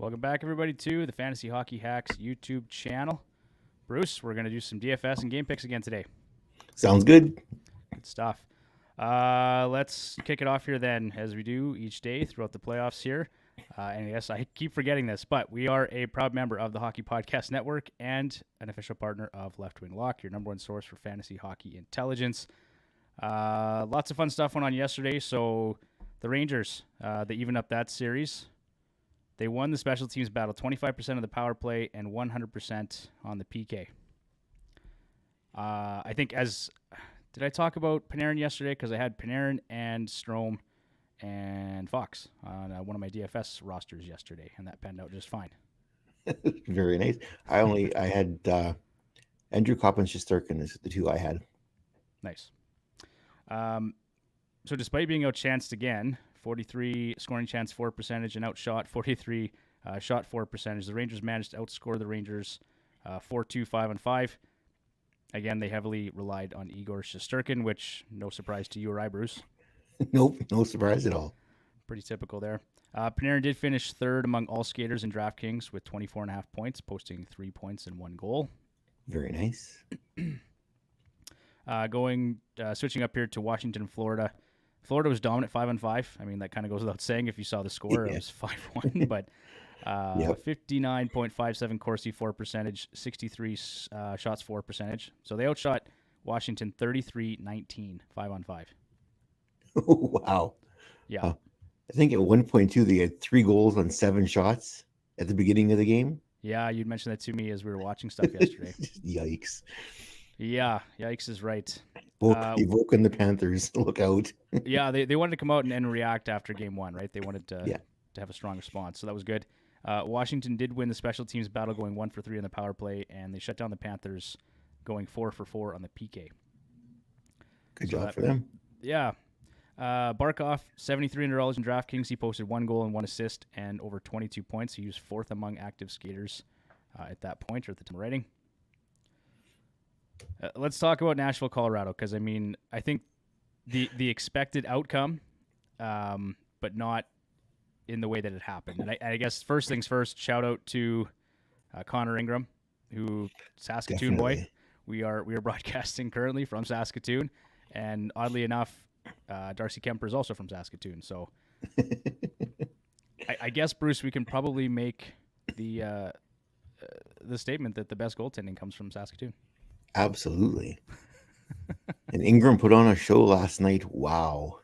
Welcome back, everybody, to the Fantasy Hockey Hacks YouTube channel. Bruce, we're going to do some DFS and game picks again today. Sounds good. Good stuff. Let's kick it off here then, as we do each day throughout the playoffs here. And yes, I keep forgetting this, but we are a proud member of the Hockey Podcast Network and an official partner of Left Wing Lock, your number one source for fantasy hockey intelligence. Lots of fun stuff went on yesterday. So the Rangers, they even up that series. They won the special teams battle, 25% of the power play and 100% on the PK. I think did I talk about Panarin yesterday? Because I had Panarin and Strome and Fox on one of my DFS rosters yesterday, and that panned out just fine. Very nice. I had Andrew Coppins, Shesterkin is the two I had. Nice. So despite being outchanced again, 43 scoring chance 4 percentage and outshot 43 shot 4 percentage, the Rangers managed to outscore the Rangers 4-2 5-on-5. Again, they heavily relied on Igor Shesterkin, which no surprise to you or I, Bruce. Nope, no surprise at all. Pretty typical there. Panarin did finish third among all skaters in DraftKings with 24.5 points, posting 3 points and 1 goal. Very nice. Switching up here to Washington, Florida. Florida was dominant 5-on-5. I mean, that kind of goes without saying if you saw the score. Yeah. It was 5-1, but 59.57 Corsi 4 percentage, 63 shots 4 percentage. So they outshot Washington 33-19, 5-on-5. Wow. Yeah. I think at 1.2 they had 3 goals on 7 shots at the beginning of the game. Yeah, you'd mentioned that to me as we were watching stuff yesterday. Yikes. Yeah, yikes is right. You've woken the Panthers. Look out. Yeah, they wanted to come out and react after game one, right? They wanted to have a strong response, so that was good. Washington did win the special teams battle, going 1 for 3 on the power play, and they shut down the Panthers, going 4 for 4 on the PK. Good job for them. Yeah. Barkov, $7,300 in DraftKings. He posted 1 goal and 1 assist and over 22 points. He was 4th among active skaters at that point, or at the time of writing. Let's talk about Nashville, Colorado, because, I mean, I think the expected outcome, but not in the way that it happened. And I guess first things first, shout out to Connor Ingram, who Saskatoon Definitely. boy. We are broadcasting currently from Saskatoon, and oddly enough, Darcy Kemper is also from Saskatoon. So I guess, Bruce, we can probably make the statement that the best goaltending comes from Saskatoon. Absolutely. And Ingram put on a show last night. Wow.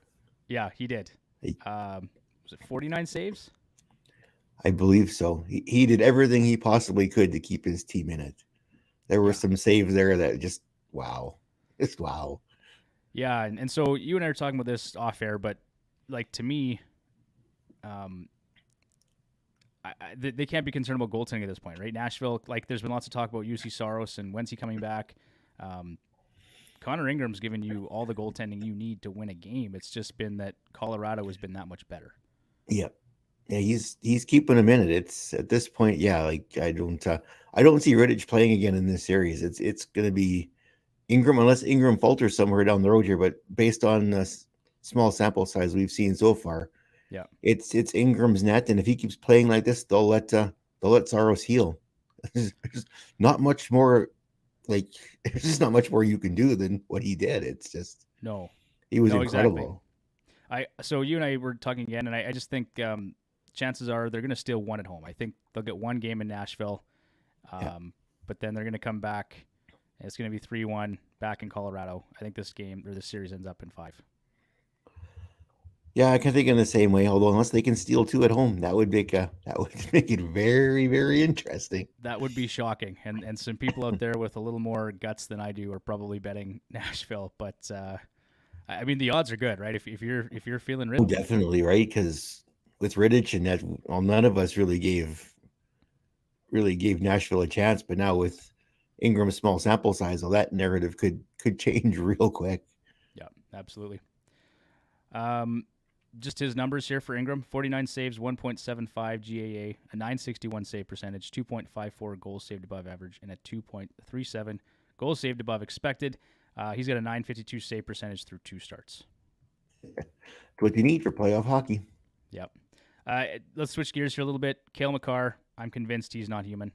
Yeah, he did. Was it 49 saves? I believe so. He did everything he possibly could to keep his team in it. There were some saves there that just, wow. Just wow. Yeah, and so you and I are talking about this off air, but, like, to me, they can't be concerned about goaltending at this point, right? Nashville, like, there's been lots of talk about UC Saros and when's he coming back. Connor Ingram's given you all the goaltending you need to win a game. It's just been that Colorado has been that much better. Yep. Yeah, he's keeping him in it. It's at this point, like I don't see Rittich playing again in this series. It's going to be Ingram, unless Ingram falters somewhere down the road here. But based on the small sample size we've seen so far, yeah, it's Ingram's net, and if he keeps playing like this, they'll let Saros heal. There's not much more. Like, there's just not much more you can do than what he did. It's just he was incredible. Exactly. So you and I were talking again, and I just think chances are they're going to steal one at home. I think they'll get one game in Nashville, but then they're going to come back. And it's going to be 3-1 back in Colorado. I think this series ends up in 5. Yeah, I can think in the same way. Although unless they can steal 2 at home, that would make it very, very interesting. That would be shocking. And some people out there with a little more guts than I do are probably betting Nashville. But I mean, the odds are good, right? If you're feeling Rittich, definitely right, because with Rittich and that, none of us really gave Nashville a chance. But now with Ingram's small sample size, well, that narrative could change real quick. Yeah, absolutely. Just his numbers here for Ingram: 49 saves, 1.75 GAA, a 961 save percentage, 2.54 goals saved above average, and a 2.37 goals saved above expected. He's got a 952 save percentage through 2 starts. What you need for playoff hockey. Yep. Let's switch gears here a little bit. Cale Makar, I'm convinced he's not human.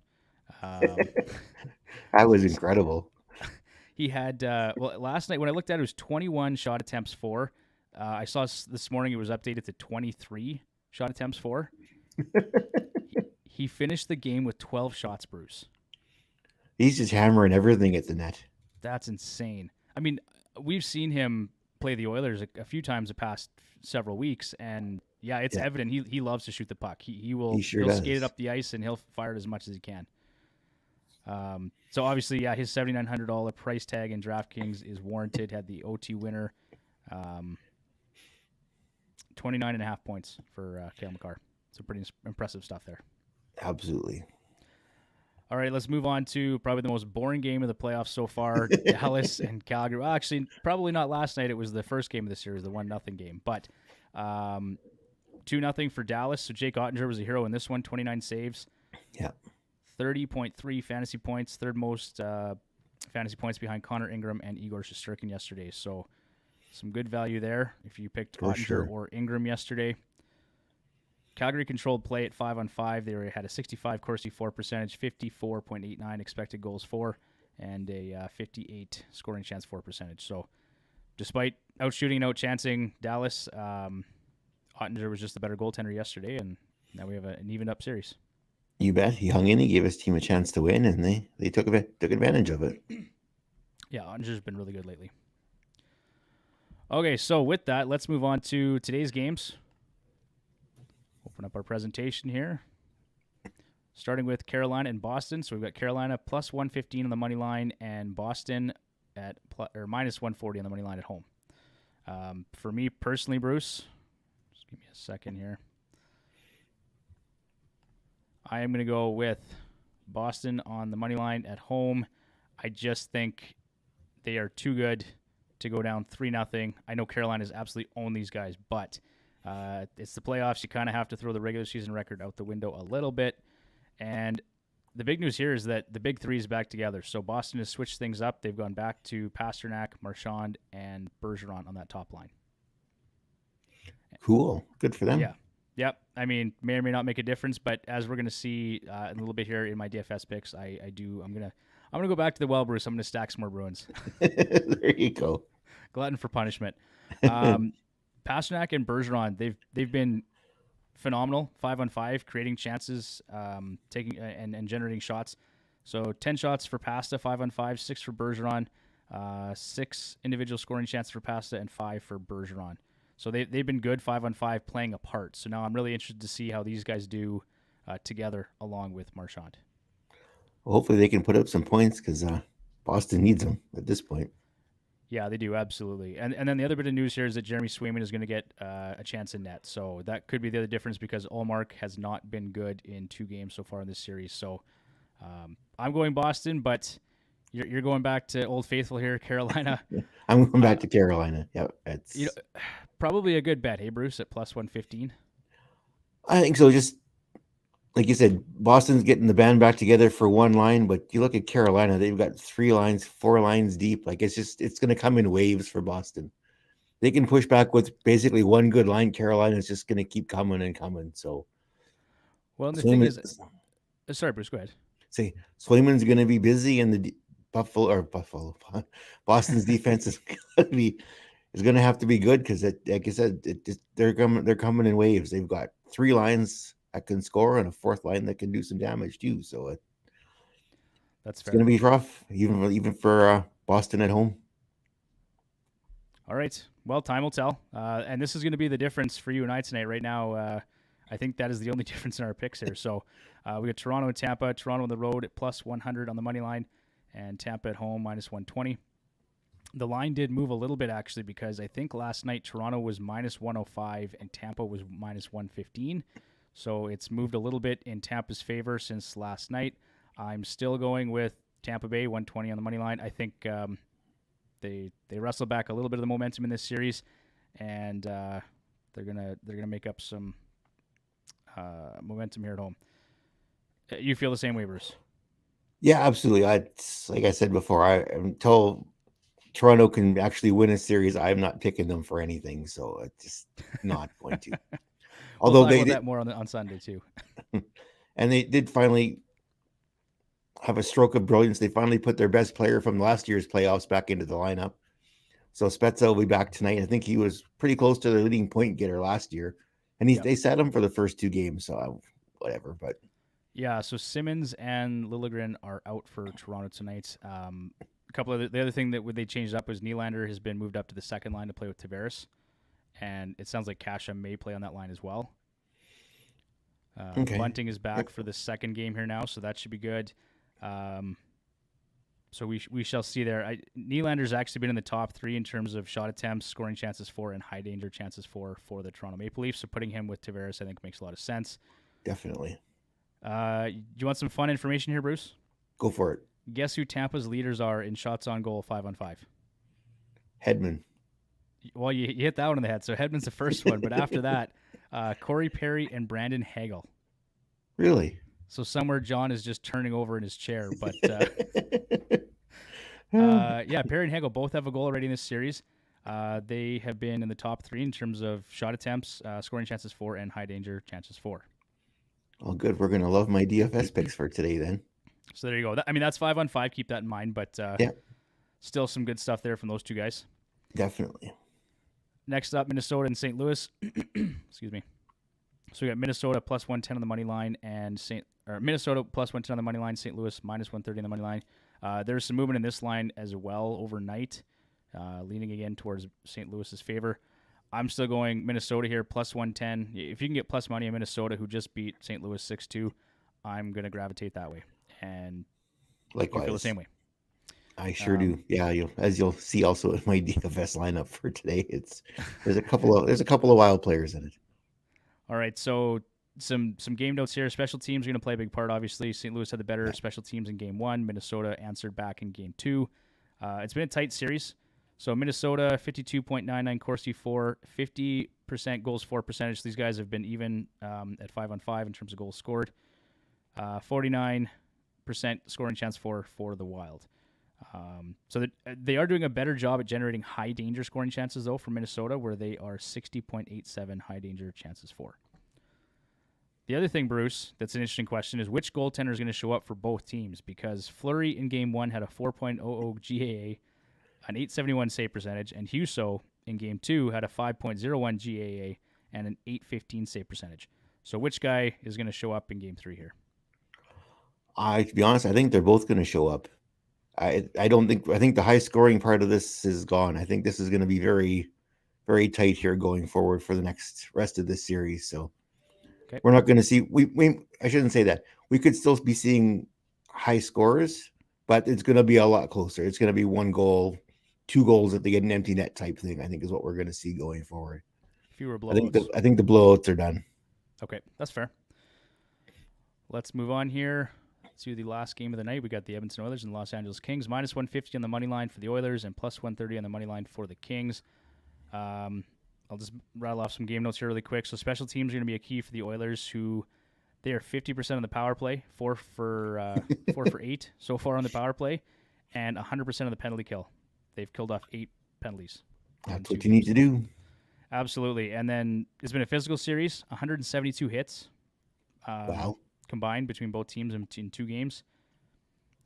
That was incredible. He had last night when I looked at it, it was 21 shot attempts for. I saw this morning it was updated to 23 shot attempts for. He finished the game with 12 shots, Bruce. He's just hammering everything at the net. That's insane. I mean, we've seen him play the Oilers a few times the past several weeks, and it's evident he loves to shoot the puck. He'll skate it up the ice and he'll fire it as much as he can. So obviously, his $7,900 price tag in DraftKings is warranted. Had the OT winner, 29.5 points for Cale Makar. So pretty impressive stuff there. Absolutely. All right, let's move on to probably the most boring game of the playoffs so far, Dallas and Calgary. Well, actually, probably not last night. It was the first game of the series, the 1-0 game. But 2-0 for Dallas. So Jake Ottinger was a hero in this one, 29 saves. Yeah. 30.3 fantasy points, third most fantasy points behind Connor Ingram and Igor Shesterkin yesterday. So some good value there if you picked Ottinger or Ingram yesterday. Calgary controlled play at 5-on-5. They had a 65 Corsi for percentage, 54.89 expected goals for, and a 58 scoring chance for percentage. So despite outshooting and outchancing Dallas, Ottinger was just the better goaltender yesterday, and now we have an evened up series. You bet. He hung in. He gave his team a chance to win, and they took advantage of it. Yeah, Ottinger's been really good lately. Okay, so with that, let's move on to today's games. Open up our presentation here. Starting with Carolina and Boston. So we've got Carolina plus 115 on the money line and Boston at minus 140 on the money line at home. For me personally, Bruce, just give me a second here. I am going to go with Boston on the money line at home. I just think they are too good to go down 3-0. I know Carolina's absolutely owned these guys, but it's the playoffs. You kind of have to throw the regular season record out the window a little bit. And the big news here is that the big three is back together. So Boston has switched things up. They've gone back to Pastrnak, Marchand, and Bergeron on that top line. Cool. Good for them. Yeah. Yep. I mean, may or may not make a difference, but as we're going to see in a little bit here in my DFS picks, I'm gonna go back to the well, Bruce. I'm going to stack some more Bruins. There you go. Glutton for punishment. Pastrnak and Bergeron, they've been phenomenal, 5-on-5, creating chances, taking and generating shots. So 10 shots for Pasta, 5-on-5, 6 for Bergeron, 6 individual scoring chances for Pasta, and 5 for Bergeron. So they've been good 5-on-5 playing a part. So now I'm really interested to see how these guys do together along with Marchand. Well, hopefully they can put up some points because Boston needs them at this point. Yeah, they do, absolutely. And then the other bit of news here is that Jeremy Swayman is going to get a chance in net. So that could be the other difference because Ullmark has not been good in 2 games so far in this series. So I'm going Boston, but you're going back to Old Faithful here, Carolina. I'm going back to Carolina. Yeah, it's probably a good bet, hey, Bruce, at plus 115. I think so. Just like you said, Boston's getting the band back together for one line, but you look at Carolina, they've got 3 lines, 4 lines deep. Like it's going to come in waves for Boston. They can push back with basically one good line. Carolina's just going to keep coming and coming. So, well, and the thing is, sorry, Bruce, go ahead. Say Swayman's going to be busy, and the Boston's defense is going to have to be good because, like I said, they're coming in waves. They've got 3 lines that can score and a 4th line that can do some damage too. So it's going to be rough, even for Boston at home. All right. Well, time will tell. And this is going to be the difference for you and I tonight. Right now, I think that is the only difference in our picks here. So we got Toronto and Tampa. Toronto on the road at plus 100 on the money line, and Tampa at home minus 120. The line did move a little bit, actually, because I think last night Toronto was minus 105 and Tampa was minus 115. So it's moved a little bit in Tampa's favor since last night. I'm still going with Tampa Bay, 120 on the money line. I think they wrestle back a little bit of the momentum in this series, and they're gonna make up some momentum here at home. You feel the same way, Bruce? Yeah, absolutely. Like I said before, until Toronto can actually win a series, I'm not picking them for anything. So it's just not going to. We'll Although talk they about did, that more on Sunday too. and they did finally have a stroke of brilliance. They finally put their best player from last year's playoffs back into the lineup. So Spezza will be back tonight. I think he was pretty close to the leading point getter last year, and they sat him for the first 2 games. So whatever, but Yeah, so Simmons and Liljegren are out for Toronto tonight. A couple of the other thing that they changed up was Nylander has been moved up to the second line to play with Tavares, and it sounds like Kasha may play on that line as well. Okay. Bunting is back for the second game here now, so that should be good. So we shall see there. Nylander's actually been in the top 3 in terms of shot attempts, scoring chances for, and high danger chances for the Toronto Maple Leafs. So putting him with Tavares, I think, makes a lot of sense. Definitely. Do you want some fun information here, Bruce? Go for it. Guess who Tampa's leaders are in shots on goal 5-on-5? Hedman. Well, you hit that one in the head. So Hedman's the first one, but after that, Corey Perry and Brandon Hagel. Really? So somewhere John is just turning over in his chair. But yeah, Perry and Hagel both have a goal already in this series. They have been in the top 3 in terms of shot attempts, scoring chances for, and high danger chances for. Oh, good. We're going to love my DFS picks for today then. So there you go. I mean, that's 5-on-5. Keep that in mind. But yeah, still some good stuff there from those 2 guys. Definitely. Next up, Minnesota and St. Louis. Excuse me. So we got Minnesota plus 110 on the money line, and Minnesota plus 110 on the money line, St. Louis minus 130 on the money line. There's some movement in this line as well overnight, leaning again towards St. Louis's favor. I'm still going Minnesota here, plus 110. If you can get plus money in Minnesota, who just beat St. Louis 6-2, I'm going to gravitate that way. And likewise, you feel the same way. I sure do. Yeah, as you'll see also in my DFS lineup for today, there's a couple of wild players in it. All right, so some game notes here. Special teams are going to play a big part, obviously. St. Louis had the better special teams in Game 1. Minnesota answered back in Game 2. It's been a tight series. So Minnesota, 52.99 Corsi for, 50% goals for percentage. These guys have been even at 5-on-5 in terms of goals scored. 49% scoring chance for the Wild. So they are doing a better job at generating high danger scoring chances, though, for Minnesota, where they are 60.87 high danger chances for. The other thing, Bruce, that's an interesting question is which goaltender is going to show up for both teams, because Fleury in Game 1 had a 4.00 GAA, an 871 save percentage, and Husso in Game 2 had a 5.01 GAA and an 815 save percentage. So which guy is going to show up in Game 3 here? To be honest, I think they're both going to show up. I think the high scoring part of this is gone. I think this is going to be very, very tight here going forward for the rest of this series. So okay. We're not going to see, I shouldn't say that. We could still be seeing high scores, but it's going to be a lot closer. It's going to be 1 goal, 2 goals if they get an empty net type thing, I think is what we're going to see going forward. Fewer blowouts. I think the blowouts are done. Okay, that's fair. Let's move on here to the last game of the night. We got the Edmonton Oilers and Los Angeles Kings. Minus 150 on the money line for the Oilers and plus 130 on the money line for the Kings. I'll just rattle off some game notes here really quick. So special teams are going to be a key for the Oilers, who they are 50% on the power play, 4 for 8 so far on the power play, and 100% of the penalty kill. They've killed off 8 penalties. That's what you need to do. Absolutely. And then it's been a physical series, 172 hits. Wow. Combined between both teams in 2 games.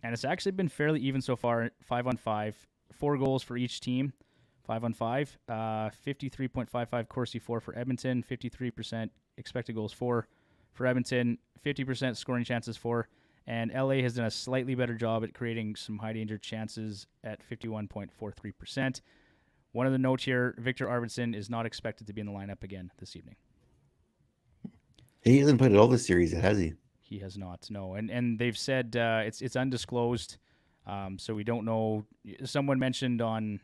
And it's actually been fairly even so far, 5-on-5. 4 goals for each team, 5-on-5. 53.55 Corsi for Edmonton, 53% expected goals for Edmonton, 50% scoring chances for. And LA has done a slightly better job at creating some high danger chances at 51.43%. One of the notes here, Victor Arvidsson is not expected to be in the lineup again this evening. He hasn't played at all this series, has he? He has not, no. And they've said it's undisclosed, so we don't know. Someone mentioned on,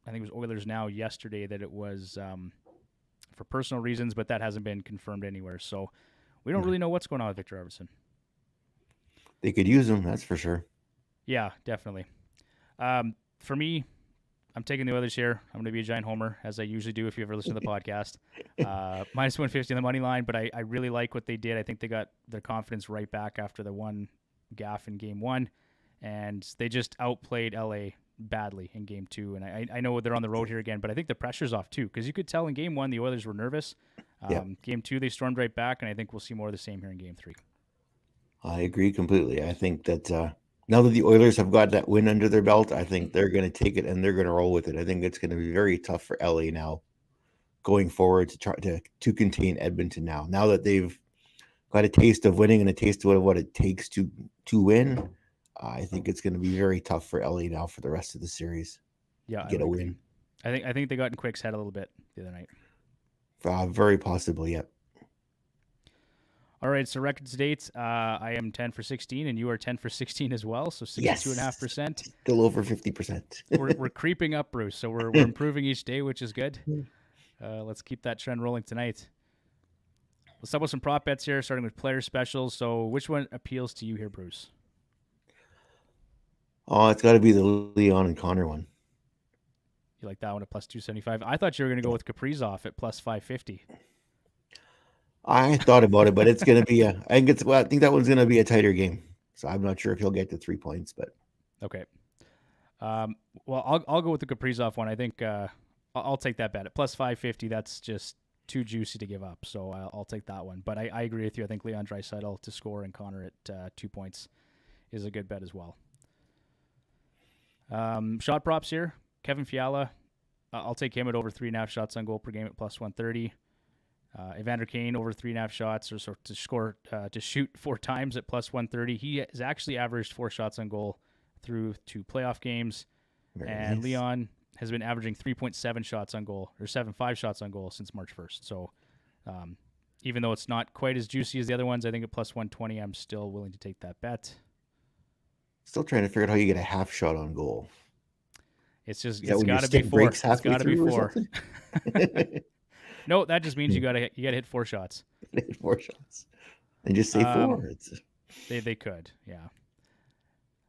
I think it was Oilers Now yesterday, that it was for personal reasons, but that hasn't been confirmed anywhere. So we don't really know what's going on with Victor Arvidsson. They could use him, that's for sure. Yeah, definitely. For me, I'm taking the Oilers here. I'm going to be a giant homer, as I usually do if you ever listen to the podcast. Minus 150 on the money line, but I really like what they did. I think they got their confidence right back after the one gaffe in Game 1, and they just outplayed LA badly in Game 2. And I know they're on the road here again, but I think the pressure's off too, because you could tell in Game 1 the Oilers were nervous. Yeah. Game 2, they stormed right back, and I think we'll see more of the same here in Game 3. I agree completely. I think that now that the Oilers have got that win under their belt, I think they're going to take it and they're going to roll with it. I think it's going to be very tough for LA now going forward to try to contain Edmonton now that they've got a taste of winning and a taste of what it takes to win. I think it's going to be very tough for LA now for the rest of the series. Yeah, to get a win. I think they got in Quick's head a little bit the other night. Very possibly, yeah. All right, so record to date, I am 10 for 16, and you are 10 for 16 as well, so 62.5%. Still over 50%. we're creeping up, Bruce, so we're improving each day, which is good. Let's keep that trend rolling tonight. Let's talk about some prop bets here, starting with player specials. So which one appeals to you here, Bruce? Oh, it's got to be the Leon and Connor one. You like that one at plus 275? I thought you were going to go with Kaprizov at plus 550. I thought about it, but it's going to be I think that one's going to be a tighter game. So I'm not sure if he'll get to 3 points, but okay. Well, I'll go with the Kaprizov one. I think I'll take that bet at plus 550. That's just too juicy to give up, so I'll take that one. But I agree with you. I think Leon Draisaitl to score and Connor at 2 points is a good bet as well. Shot props here. Kevin Fiala, I'll take him at over 3.5 shots on goal per game at plus 130. Evander Kane over 3.5 shots or so to score to shoot 4 times at plus 130. He has actually averaged 4 shots on goal through 2 playoff games. Very and nice. Leon has been averaging 3.7 shots on goal or 7.5 shots on goal since March 1st. So even though it's not quite as juicy as the other ones, I think at plus 120, I'm still willing to take that bet. Still trying to figure out how you get a half shot on goal. It's just Is that it's when your got to be stick 4. breaks It's halfway got to be through or 4. something? No, that just means you gotta hit 4 shots. 4 shots. And just say 4. They could, yeah.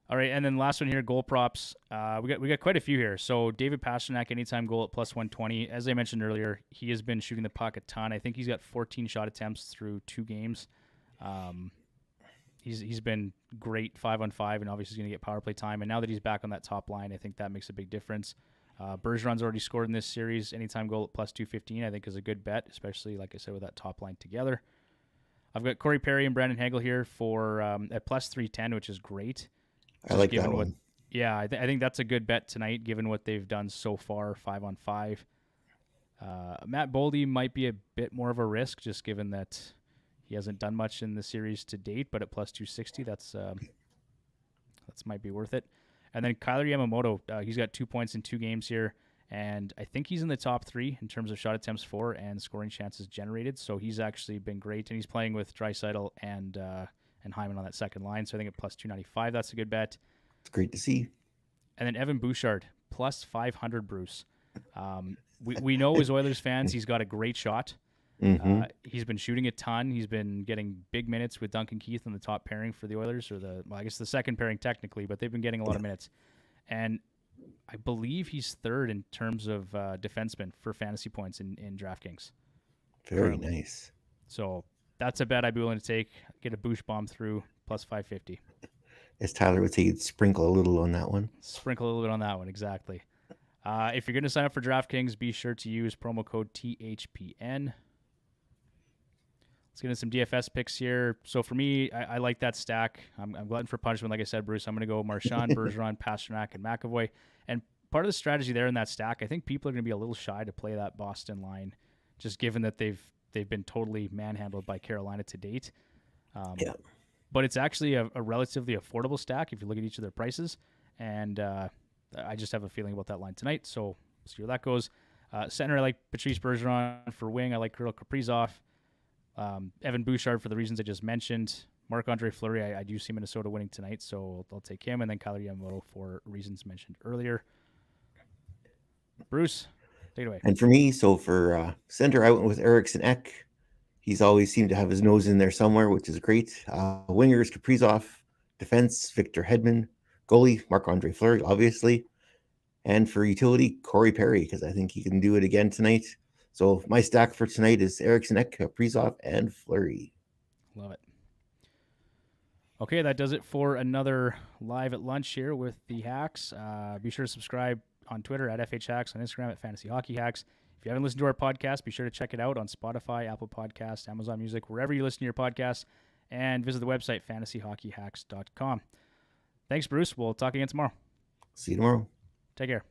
All right, and then last one here, goal props. We got quite a few here. So David Pastrnak, anytime goal at plus 120. As I mentioned earlier, he has been shooting the puck a ton. I think he's got 14 shot attempts through 2 games. He's been great 5-on-5, and obviously he's going to get power play time. And now that he's back on that top line, I think that makes a big difference. Bergeron's already scored in this series. Anytime goal at plus 215, I think is a good bet, especially, like I said, with that top line together. I've got Corey Perry and Brandon Hagel here for at plus 310, which is great. I like that one. Yeah, I think that's a good bet tonight, given what they've done so far, 5-on-5. Matt Boldy might be a bit more of a risk, just given that he hasn't done much in the series to date, but at plus 260, that's might be worth it. And then Kyler Yamamoto, he's got 2 points in 2 games here, and I think he's in the top 3 in terms of shot attempts for and scoring chances generated. So he's actually been great, and he's playing with Draisaitl and Hyman on that second line. So I think at plus 295, that's a good bet. It's great to see. And then Evan Bouchard, plus 500, Bruce. We know as Oilers fans, he's got a great shot. Mm-hmm. He's been shooting a ton. He's been getting big minutes with Duncan Keith on the top pairing for the Oilers, or I guess the second pairing technically, but they've been getting a lot of minutes. And I believe he's 3rd in terms of defensemen for fantasy points in DraftKings. Very currently. Nice. So that's a bet I'd be willing to take. Get a Bouch bomb through plus 550. As Tyler would say, you'd sprinkle a little on that one. Sprinkle a little bit on that one, exactly. If you're going to sign up for DraftKings, be sure to use promo code THPN. Let's get into some DFS picks here. So for me, I like that stack. I'm glutton for punishment. Like I said, Bruce, I'm going to go Marchand, Bergeron, Pastrnak, and McAvoy. And part of the strategy there in that stack, I think people are going to be a little shy to play that Boston line, just given that they've been totally manhandled by Carolina to date. Yeah. But it's actually a relatively affordable stack if you look at each of their prices. And I just have a feeling about that line tonight. So we'll see where that goes. Center, I like Patrice Bergeron. For wing, I like Kirill Kaprizov. Evan Bouchard for the reasons I just mentioned. Marc-Andre Fleury, I do see Minnesota winning tonight, so I'll take him. And then Kyler Yamamoto for reasons mentioned earlier. Bruce, take it away. And for me, so for center, I went with Eriksson Ek. He's always seemed to have his nose in there somewhere, which is great. Wingers, Kaprizov. Defense, Victor Hedman. Goalie, Marc-Andre Fleury, obviously. And for utility, Corey Perry, because I think he can do it again tonight. So my stack for tonight is Eriksson Ek, Kaprizov, and Fleury. Love it. Okay, that does it for another Live at Lunch here with the Hacks. Be sure to subscribe on Twitter at FHHacks, on Instagram at Fantasy Hockey Hacks. If you haven't listened to our podcast, be sure to check it out on Spotify, Apple Podcasts, Amazon Music, wherever you listen to your podcasts, and visit the website fantasyhockeyhacks.com. Thanks, Bruce. We'll talk again tomorrow. See you tomorrow. Take care.